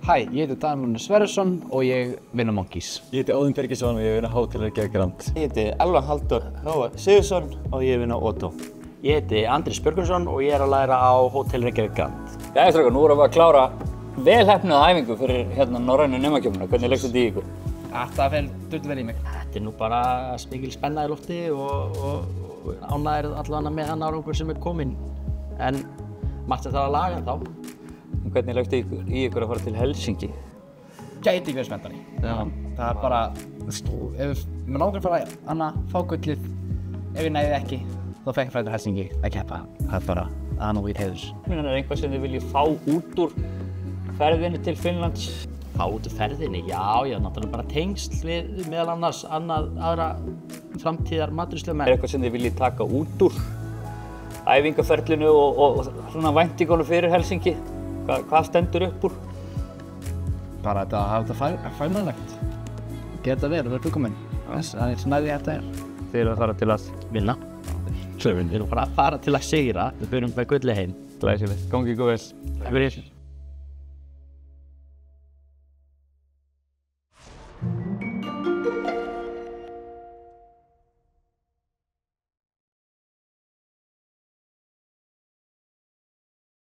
Hæ, ég heiti Daníel Sverrisson og ég vinn á Monkeys. Ég heiti Óðinn Birgisson og ég vinn á Hótel Reykjavík Grand. Ég heiti Elvar Halldór Hróar Sigurðsson og ég vinn á Otto. Ég heiti Andrés Björgvinsson og ég að læra á Hótel Reykjavík Grand. Jæja strákar, nú erum við að klára velheppnaða æfingu fyrir norrænu nemakeppnina. Hvernig leggst þetta í ykkur? Það fer dulluvel í mig. Þetta nú bara mikil spenna í lofti og ánægður allavega með hann árangur sem kominn. En margt sem þarf að laga þá. Hvernig leggst í ykkur að fara til Helsinki? Gæti ekki verið spenntari. Það er bara, ef mér langar að fara að fá gullið, ef ég næði ekki, þá fekk ég fara til Helsingi að keppa. Það er bara annað heiðurs. Er eitthvað sem þið viljið fá út úr ferðinni til Finnlands? Fá út úr ferðinni? Já, náttúrulega bara tengsl við meðal annars aðra framtíðar maturíslumenn. Eitthvað sem þið viljið taka út úr æfingaferlinu og svona væntingunum fyrir Helsingi? Hvað stendur upp úr? Bara að hafa þetta fæmannlegt. Gera þetta vel og vera fullkominn. Það er svona því þetta er. Þið erum að fara til að vinna. Við erum að fara til að sigra. Við byrjum með gullið heim. Glæsilegt. Gangi ykkur vel. Takk fyrir.